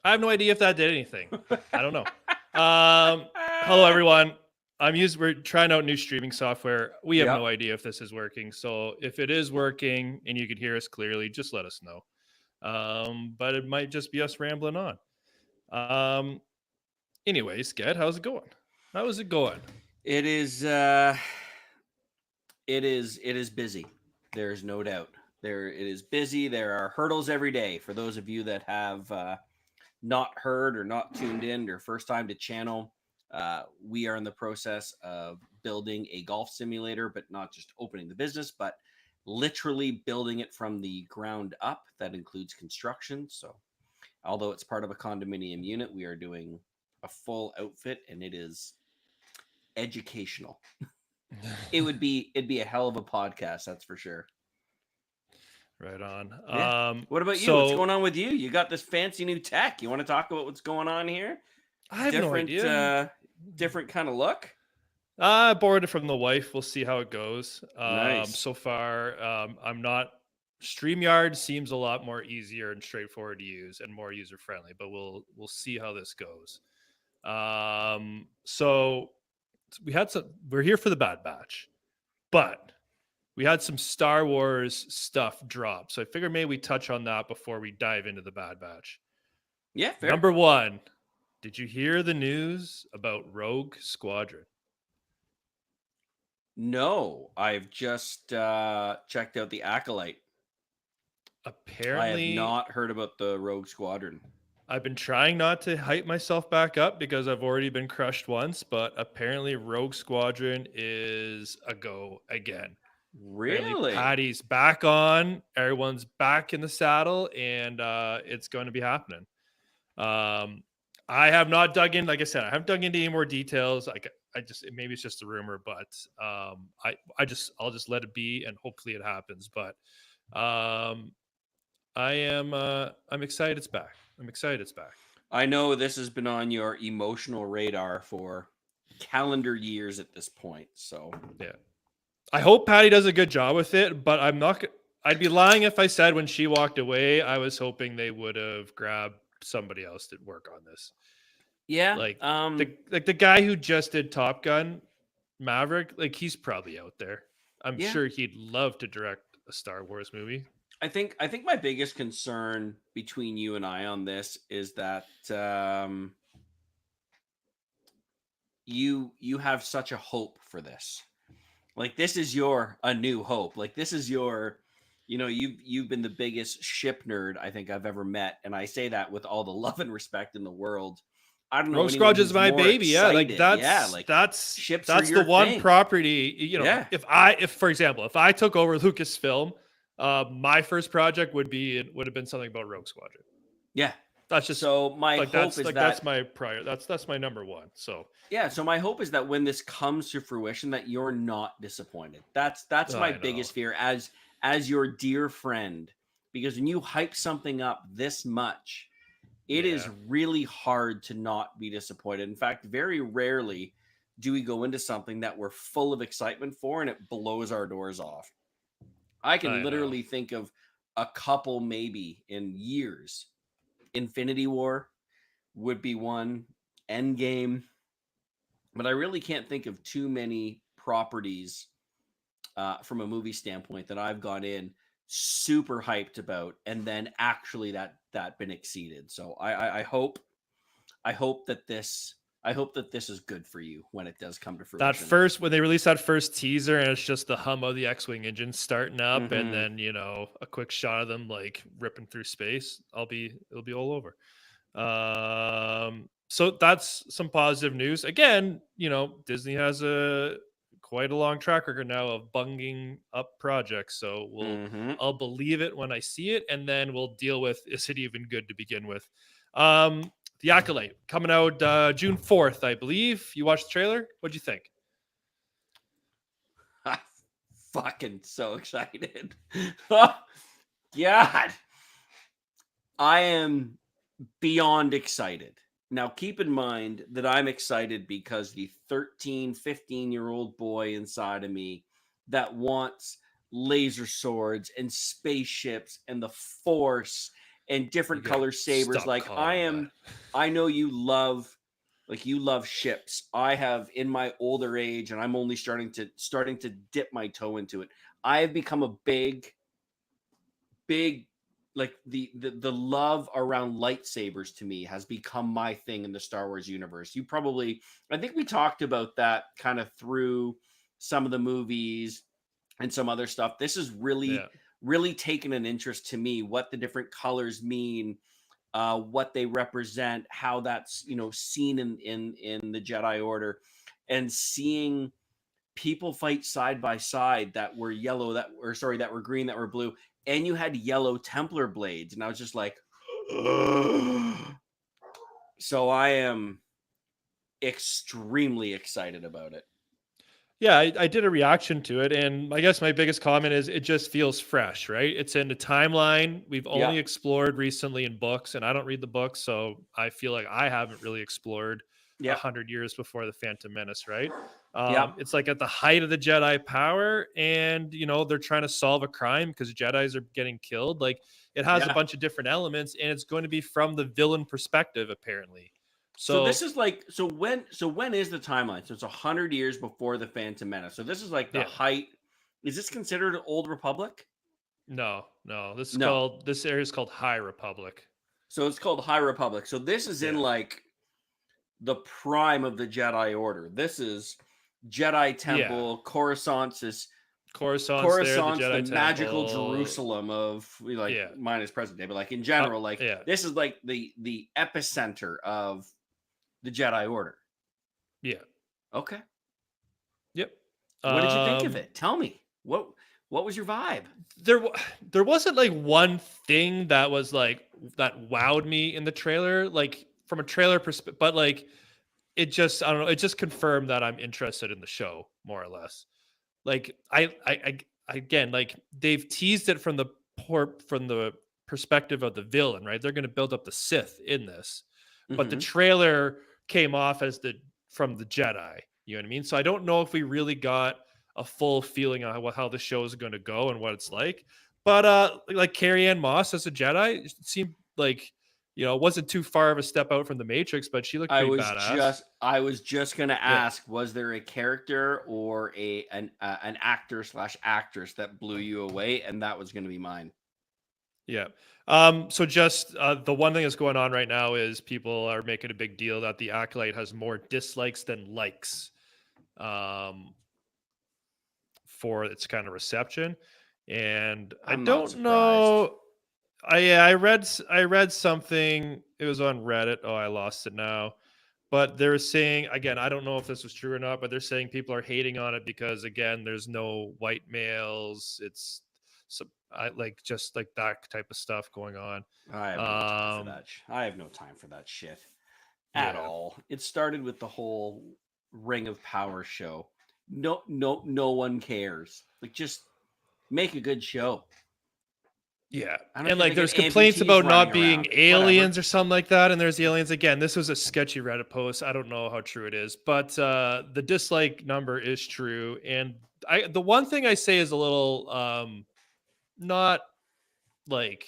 I have no idea if that did anything. I don't know. Hello, everyone. We're trying out new streaming software. We have no idea if this is working. So if it is working and you can hear us clearly, just let us know. But it might just be us rambling on. Anyways, Ged, how's it going? How is it going? It is busy. There's no doubt. It is busy. There are hurdles every day. For those of you that have not heard or not tuned in or first time to channel, we are in the process of building a golf simulator, but not just opening the business, but literally building it from the ground up. That includes construction. So although it's part of a condominium unit, we are doing a full outfit, and it is educational. It'd be a hell of a podcast, that's for sure. Right on. Yeah. What about you? What's going on with you? You got this fancy new tech. You want to talk about what's going on here? I have no idea. Different kind of look. I borrowed it from the wife. We'll see how it goes. Nice. So far, I'm not. StreamYard seems a lot more easier and straightforward to use and more user friendly, but we'll see how this goes. So we're here for the Bad Batch, but we had some Star Wars stuff drop. So I figured maybe we touch on that before we dive into the Bad Batch. Yeah, fair. Number one, did you hear the news about Rogue Squadron? No, I've just checked out the Acolyte. Apparently, I have not heard about the Rogue Squadron. I've been trying not to hype myself back up because I've already been crushed once, but apparently Rogue Squadron is a go again. Really? Apparently Patty's back on, everyone's back in the saddle, and it's going to be happening. I have not dug in, like I said, I haven't dug into any more details. Maybe it's just a rumor, but I'll just let it be, and hopefully it happens. But I'm excited it's back. I'm excited it's back. I know this has been on your emotional radar for calendar years at this point. So yeah, I hope Patty does a good job with it, but I'd be lying if I said when she walked away, I was hoping they would have grabbed somebody else to work on this. Yeah, like the guy who just did Top Gun, Maverick, like he's probably out there. I'm sure he'd love to direct a Star Wars movie. I think my biggest concern between you and I on this is that you have such a hope for this. Like this is a new hope. Like this is your, you've been the biggest ship nerd I think I've ever met, and I say that with all the love and respect in the world. I don't know. Rogue Squadron is my baby. Excited. Yeah, that's ships. That's the one property. If for example, if I took over Lucasfilm, my first project would have been something about Rogue Squadron. Yeah, that's just so my hope is that's my prior. That's my number one. So yeah, so my hope is that when this comes to fruition, that you're not disappointed. That's my biggest fear as your dear friend, because when you hype something up this much, it is really hard to not be disappointed. In fact, very rarely do we go into something that we're full of excitement for and it blows our doors off. I can literally think of a couple maybe in years. Infinity War would be one, Endgame, but I really can't think of too many properties from a movie standpoint that I've gone in super hyped about and then actually that been exceeded. So I hope that this is good for you when it does come to fruition. When they release that first teaser and it's just the hum of the X-Wing engine starting up, and then a quick shot of them like ripping through space, it'll be all over. So that's some positive news. Again, Disney has quite a long track record now of bunging up projects. So I'll believe it when I see it, and then we'll deal with, is it even good to begin with? The Acolyte coming out June 4th, I believe. You watched the trailer? What'd you think? I'm fucking so excited. God. I am beyond excited. Now, keep in mind that I'm excited because the 13, 15-year-old boy inside of me that wants laser swords and spaceships and the Force and different color sabers. Like I know you love ships. I have in my older age, and I'm only starting to dip my toe into it. I have become a big like the love around lightsabers to me has become my thing in the Star Wars universe. I think we talked about that kind of through some of the movies and some other stuff. This is really taken an interest to me, what the different colors mean, what they represent, how that's seen in the Jedi Order, and seeing people fight side by side that were yellow, that were green, that were blue, and you had yellow Templar blades, and I was just like, so I am extremely excited about it. Yeah, I did a reaction to it, and I guess my biggest comment is it just feels fresh, right? It's in the timeline we've only explored recently in books, and I don't read the books, so I feel like I haven't really explored 100 years before the Phantom Menace, right? It's like at the height of the Jedi power, and they're trying to solve a crime because Jedis are getting killed. Like, it has a bunch of different elements, and it's going to be from the villain perspective, apparently. So this is like, when is the timeline? So it's 100 years before the Phantom Menace. So this is like the height. Is this considered Old Republic? No. This area is called High Republic. So it's called High Republic. So this is in like the prime of the Jedi Order. This is Jedi Temple, Coruscant's the magical Jerusalem of minus present day, but like in general, this is like the epicenter of the Jedi Order. Yeah. Okay. Yep. What did you think of it? Tell me. What was your vibe? There wasn't like one thing that was like that wowed me in the trailer, like from a trailer perspective, but like it just, I don't know, it just confirmed that I'm interested in the show more or less. Like I again, like they've teased it from the perspective of the villain, right? They're going to build up the Sith in this, but the trailer came off as from the Jedi. You know what I mean? So I don't know if we really got a full feeling on how the show is going to go and what it's like. But like Carrie-Anne Moss as a Jedi, it seemed like it wasn't too far of a step out from the Matrix, but she looked pretty badass. I was just gonna ask, was there a character or an actor / actress that blew you away? And that was gonna be mine. Yeah. So just the one thing that's going on right now is people are making a big deal that the Acolyte has more dislikes than likes for its kind of reception. And I don't know. I read something. It was on Reddit. Oh, I lost it now. But they're saying, again, I don't know if this was true or not, but they're saying people are hating on it because, again, there's no white males. It's just like that type of stuff going on. I have no time for that. I have no time for that shit at all. It started with the whole Ring of Power show. No one cares. Like, just make a good show. Yeah. And like there's complaints about not being aliens or something like that. And there's the aliens again. This was a sketchy Reddit post. I don't know how true it is, but the dislike number is true. And the one thing I say is a little not like,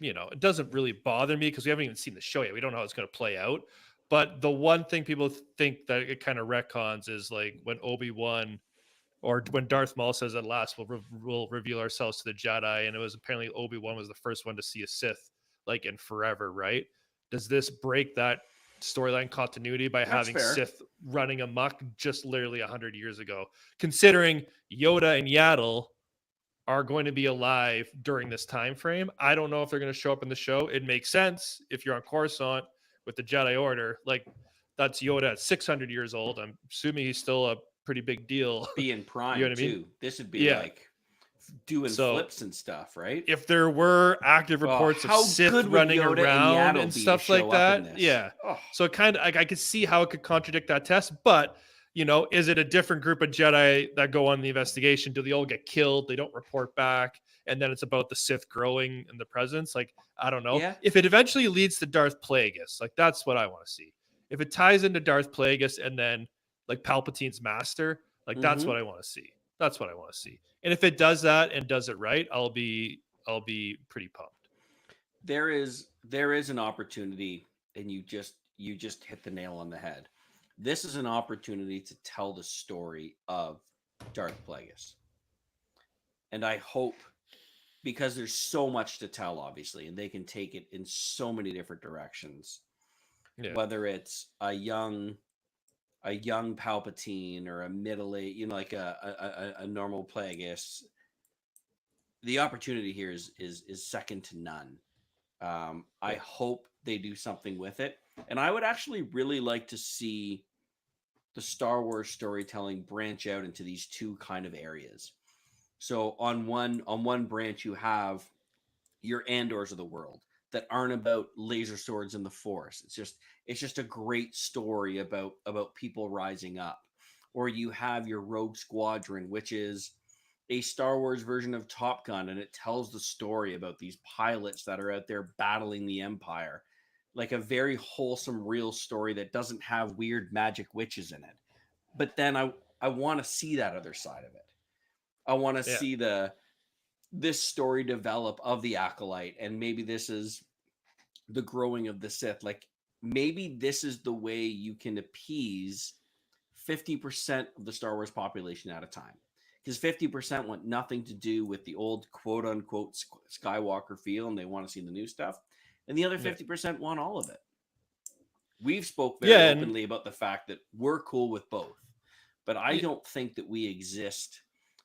it doesn't really bother me because we haven't even seen the show yet. We don't know how it's going to play out. But the one thing people think that it kind of retcons is like when Obi-Wan or when Darth Maul says at last we'll reveal ourselves to the Jedi, and it was apparently Obi-Wan was the first one to see a Sith like in forever, right? Does this break that storyline continuity by having Sith running amok just literally 100 years ago, considering Yoda and Yaddle are going to be alive during this time frame? I don't know if they're going to show up in the show. It makes sense if you're on Coruscant with the Jedi Order, like that's Yoda at 600 years old. I'm assuming he's still a pretty big deal. Being prime, you know what I mean? This would be like doing flips and stuff, right? If there were active reports of Sith running around and stuff like that, so it kind of I could see how it could contradict that test, but is it a different group of Jedi that go on the investigation? Do they all get killed? They don't report back, and then it's about the Sith growing in the presence. Like, I don't know. If it eventually leads to Darth Plagueis, like that's what I want to see. If it ties into Darth Plagueis and then like Palpatine's master, like that's what I want to see. That's what I want to see. And if it does that and does it right, I'll be pretty pumped. there is an opportunity, and you just hit the nail on the head. This is an opportunity to tell the story of Darth Plagueis, and I hope, because there's so much to tell, obviously, and they can take it in so many different directions. Yeah. Whether it's a young Palpatine or a middle age, like a normal Plagueis, the opportunity here is second to none. I hope they do something with it, and I would actually really like to see the Star Wars storytelling branch out into these two kind of areas. So on one branch, you have your Andors of the world that aren't about laser swords and the Force. It's just a great story about people rising up. Or you have your Rogue Squadron, which is a Star Wars version of Top Gun, and it tells the story about these pilots that are out there battling the Empire. Like a very wholesome, real story that doesn't have weird magic witches in it. But then I want to see that other side of it. I want to see this story develop of the Acolyte, and maybe this is the growing of the Sith. Like, maybe this is the way you can appease 50% of the Star Wars population at a time, because 50% want nothing to do with the old quote unquote Skywalker feel, and they want to see the new stuff, and the other 50% want all of it. We've spoke very openly about the fact that we're cool with both, but I don't think that we exist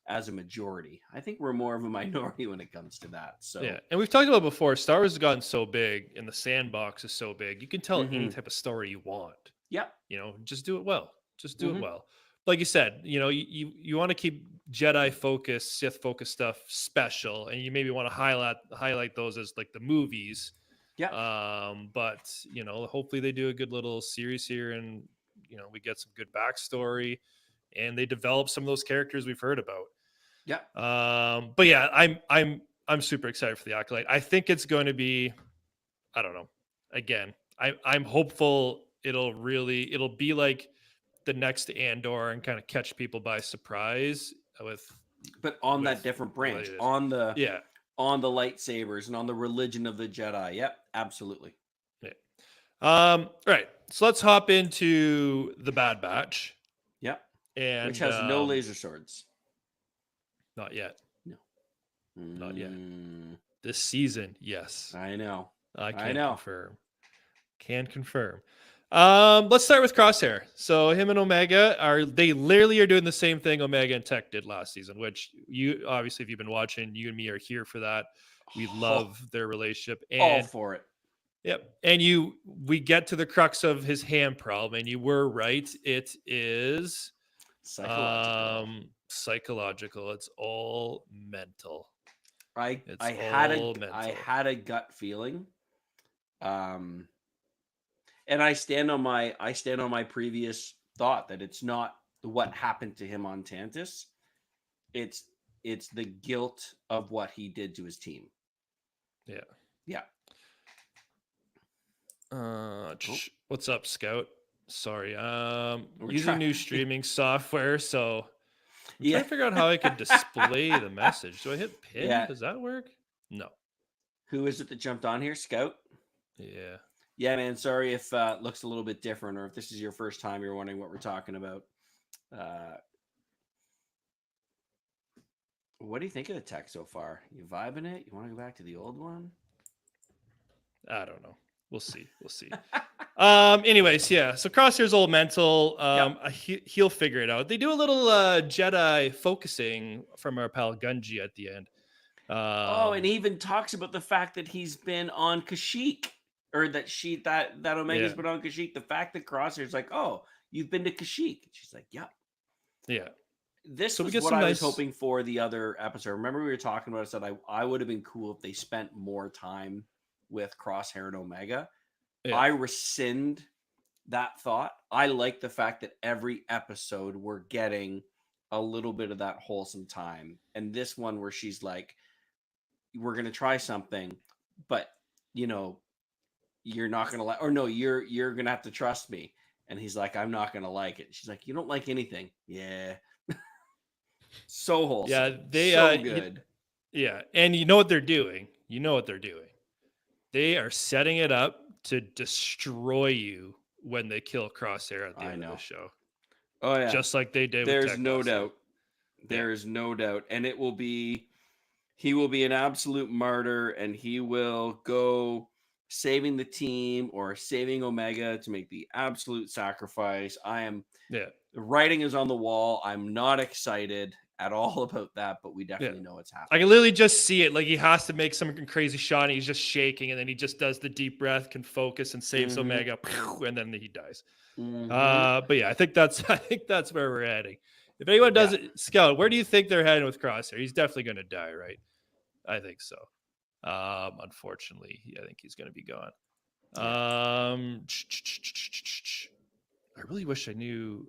as a majority. I think we're more of a minority when it comes to that. So and we've talked about before, Star Wars has gotten so big and the sandbox is so big, you can tell any type of story you want. Just do it well. Just do it well. Like you said, you want to keep Jedi focused, Sith focused stuff special, and you maybe want to highlight those as like the movies. But hopefully they do a good little series here, and we get some good backstory, and they develop some of those characters we've heard about. But yeah, I'm super excited for the Acolyte. I think it's going to be, I don't know. Again, I'm hopeful it'll be like the next Andor and kind of catch people by surprise but on that different branch, on the lightsabers and on the religion of the Jedi. Yep, absolutely. All right, so let's hop into the Bad Batch. And which has no laser swords. Not yet. No. Not yet. This season, yes. I know. I can confirm. Let's start with Crosshair. So him and Omega they literally are doing the same thing Omega and Tech did last season, which you obviously, if you've been watching, you and me are here for that. We love their relationship. And all for it. Yep. And we get to the crux of his hand problem, and you were right. It is psychological. It's all mental. I had a gut feeling. And I stand on my previous thought that it's not what happened to him on Tantus. It's the guilt of what he did to his team. Yeah. What's up, Scout? Sorry. Using new streaming software, so I'm trying to figure out how I could display the message. Do I hit pin? Does that work? No. Who is it that jumped on here? Scout? Yeah, man. Sorry if it looks a little bit different, or if this is your first time, you're wondering what we're talking about. What do you think of the tech so far? You vibing it? You want to go back to the old one? I don't know. We'll see. Anyways, yeah. So Crosshair's old mental. He'll figure it out. They do a little Jedi focusing from our pal Gunji at the end. And he even talks about the fact that he's been on Kashyyyk, or that Omega's been on Kashyyyk. The fact that Crosshair's like, "Oh, you've been to Kashyyyk," and she's like, "Yep." Yeah. This was what I was hoping for the other episode. Remember, we were talking about. I said I would have been cool if they spent more time with Crosshair and Omega. I rescind that thought. I like the fact that every episode we're getting a little bit of that wholesome time. And this one where she's like, we're going to try something, but you're not going to like, or no, you're going to have to trust me. And he's like, I'm not going to like it. She's like, you don't like anything. Yeah. So wholesome. Yeah. So good. And you know what they're doing. they are setting it up to destroy you when they kill Crosshair at the end of the show. Oh yeah, just like they did. There's with no Tech doubt. There is no doubt, and he will be an absolute martyr, and he will go saving the team or saving Omega to make the absolute sacrifice. The writing is on the wall. I'm not excited at all about that, but we definitely know what's happening. I can literally just see it. Like he has to make some crazy shot, and he's just shaking, and then he just does the deep breath, can focus, and saves Omega, and then he dies. But yeah, I think that's where we're heading. If anyone does it, Scout, where do you think they're heading with Crosshair? He's definitely going to die, right? I think so. Unfortunately, I think he's going to be gone. I really wish I knew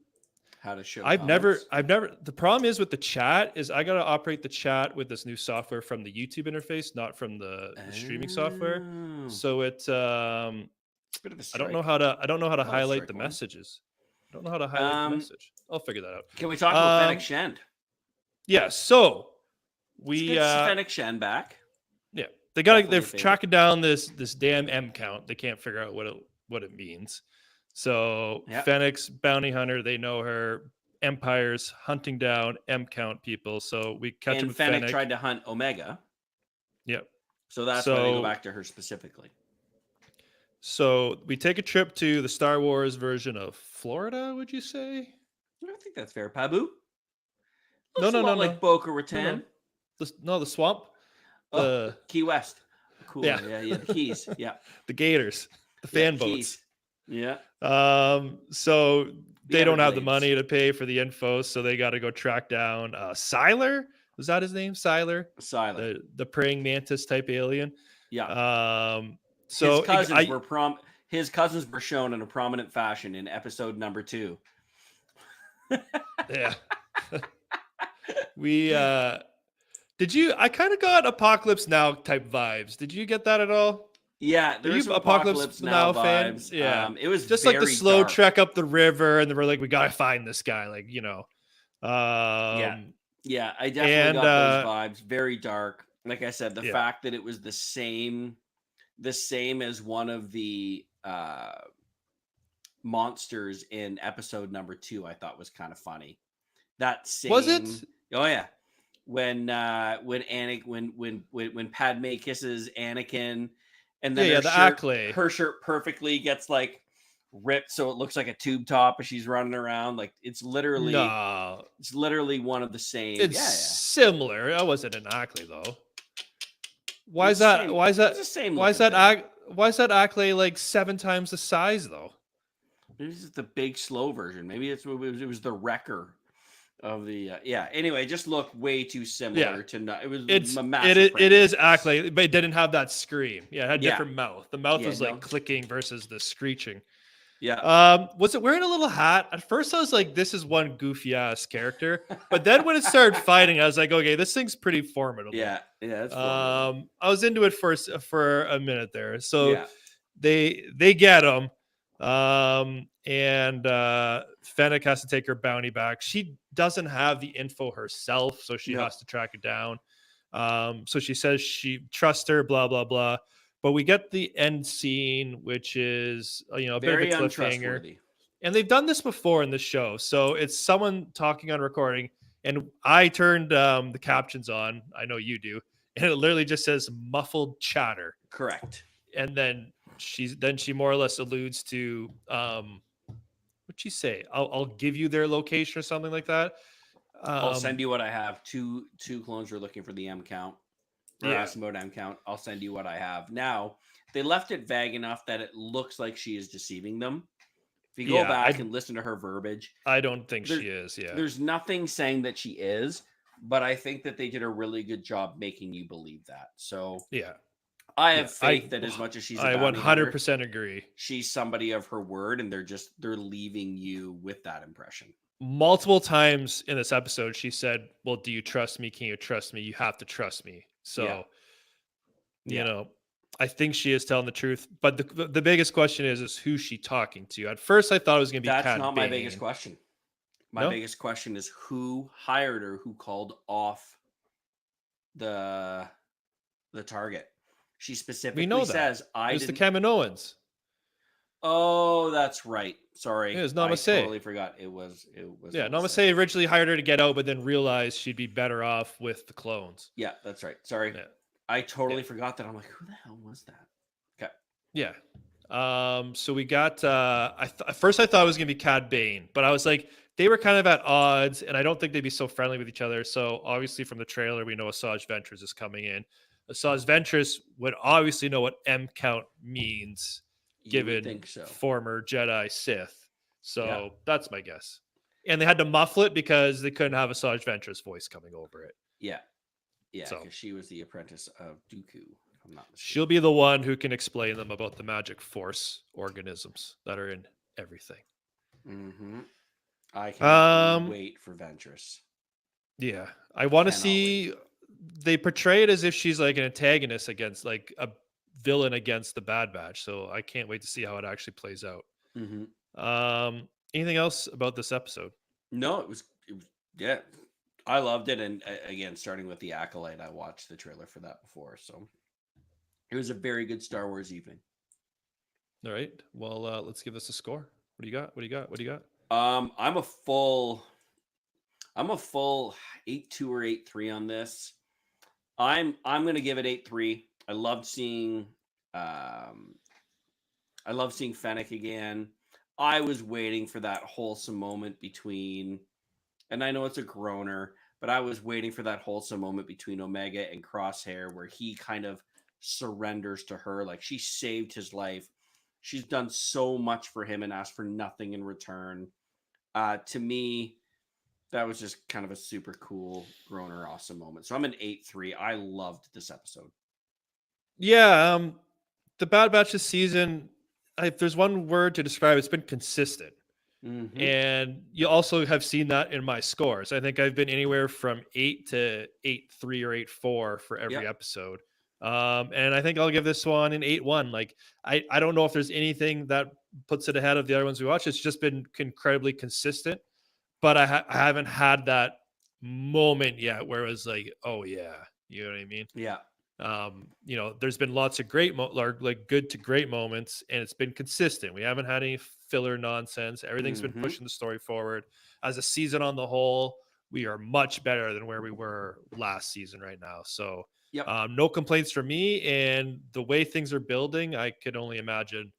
how to show. I've never. The problem is with the chat is I got to operate the chat with this new software from the YouTube interface, not from the streaming software. So it's a bit of a I don't know how to highlight the messages. I don't know how to highlight the message. I'll figure that out. Can we talk about Fennec Shand? Yeah. So we Fennec Shand back. Yeah, they're tracking down this damn M count. They can't figure out what it means. So Fennec's bounty hunter, they know her. Empire's hunting down M count people. So we catch him. Fennec tried to hunt Omega. Yep. So that's why they go back to her specifically. So we take a trip to the Star Wars version of Florida. Would you say? I don't think that's fair. Pabu. No. Like Boca Raton. The swamp. Key West. Cool. Yeah. The Keys. Yeah. The Gators. The fan boats. Keys. Yeah. So they don't have the money to pay for the info, so they got to go track down Siler. Was that his name? Siler. The praying mantis type alien. Yeah. So his cousins were shown in a prominent fashion in episode number 2. Yeah. I kind of got Apocalypse Now type vibes. Did you get that at all? Yeah, there's some Apocalypse Now fans. Yeah, it was just like the slow trek up the river, and they were like, "We gotta find this guy." Like, I definitely got those vibes. Very dark. Like I said, the fact that it was the same as one of the monsters in episode number 2, I thought was kind of funny. That same was it? Oh yeah, when Padme kisses Anakin. And then her shirt perfectly gets like ripped, so it looks like a tube top as she's running around. Like it's literally one of the same. It's similar. That wasn't an Ackley though. Why is that Ackley like 7 times the size though? Maybe it's the big slow version. Maybe it was the Wrecker of the anyway, just look way too similar to it is Ackley, but it didn't have that scream. It had different mouth. The mouth was like clicking versus the screeching. Was it wearing a little hat? At first I was like, this is one goofy ass character, but then when it started fighting, I was like, okay, this thing's pretty formidable. It's formidable. I was into it for a minute there. So they get him. And Fennec has to take her bounty back. She doesn't have the info herself, so she has to track it down. So she says she trusts her, blah blah blah. But we get the end scene, which is a very bit of a cliffhanger. And they've done this before in the show, so it's someone talking on recording, and I turned the captions on. I know you do, and it literally just says muffled chatter. Correct. And then she more or less alludes to what'd she say? I'll give you their location or something like that. I'll send you what I have. Two clones are looking for the M count. Asking about M count. I'll send you what I have. Now they left it vague enough that it looks like she is deceiving them. If you go back and listen to her verbiage, I don't think she is. There's nothing saying that she is, but I think that they did a really good job making you believe that. So I have faith that as much as she's I 100% agree. She's somebody of her word, and they're leaving you with that impression. Multiple times in this episode, she said, well, do you trust me? Can you trust me? You have to trust me. So, I think she is telling the truth. But the biggest question is who's she talking to? At first, I thought it was going to be That's not my biggest question. My biggest question is who hired her, who called off the target. She We specifically know that. says, It "I was the didn't." Kaminoans. Oh, that's right. It Sorry, was I Namaste. totally forgot. It was Yeah, Namaste. Namaste originally hired her to get out, but then realized she'd be better off with the clones. Yeah, that's right. Sorry, Yeah. I totally forgot that. I'm like, who the hell was that? Okay. Yeah. So we got at first I thought it was gonna be Cad Bane, but I was like, they were kind of at odds, and I don't think they'd be so friendly with each other. So obviously from the trailer, we know Asajj Ventress is coming in. Asajj Ventress would obviously know what M count means, You would given think so. former Jedi Sith. So Yeah. that's my guess. And they had to muffle it because they couldn't have Asajj Ventress voice coming over it. Yeah. Yeah, So because she was the apprentice of Dooku. If I'm not mistaken. she'll be the one who can explain them about the magic force organisms that are in everything. Mm-hmm. I cannot Um, wait for Ventress. yeah, I want to Cannot see. They portray it as if she's like an antagonist against, like a villain against the Bad Batch. So I can't wait to see how it actually plays out. Mm-hmm. Anything else about this episode? No, it was yeah. I loved it, and again, starting with the Acolyte, I watched the trailer for that before, so it was a very good Star Wars evening. All right. Well, let's give this a score. What do you got? What do you got? What do you got? I'm a full 8.2 or 8.3 on this. I'm gonna give it 8.3. I loved seeing Fennec again. I was waiting for that wholesome moment between, and I know it's a groaner, but I was waiting for that wholesome moment between Omega and Crosshair where he kind of surrenders to her. Like, she saved his life. She's done so much for him and asked for nothing in return. To me, that was just kind of a super cool groaner awesome moment. So I'm an 8.3. I loved this episode. Yeah, the Bad Batch this season, if there's one word to describe, it's been consistent. Mm-hmm. And you also have seen that in my scores. I think I've been anywhere from 8 to 8.3 or 8.4 for every episode. And I think I'll give this one an 8.1. Like, I don't know if there's anything that puts it ahead of the other ones we watch. It's just been incredibly consistent, but I haven't had that moment yet where it was like, oh yeah, you know what I mean? Yeah. There's been lots of great like good to great moments, and it's been consistent. We haven't had any filler nonsense. Everything's been pushing the story forward. As a season on the whole, we are much better than where we were last season right now. So no complaints from me, and the way things are building, I could only imagine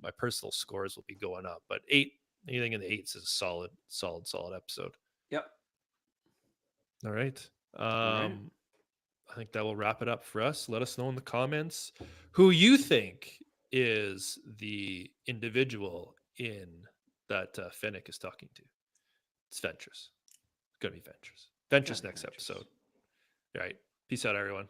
my personal scores will be going up. But anything in the 8s is a solid episode. Yep. All right. I think that will wrap it up for us. Let us know in the comments who you think is the individual in that Fennec is talking to. It's Ventress. It's going to be Ventress. Ventress next episode. All right. Peace out, everyone.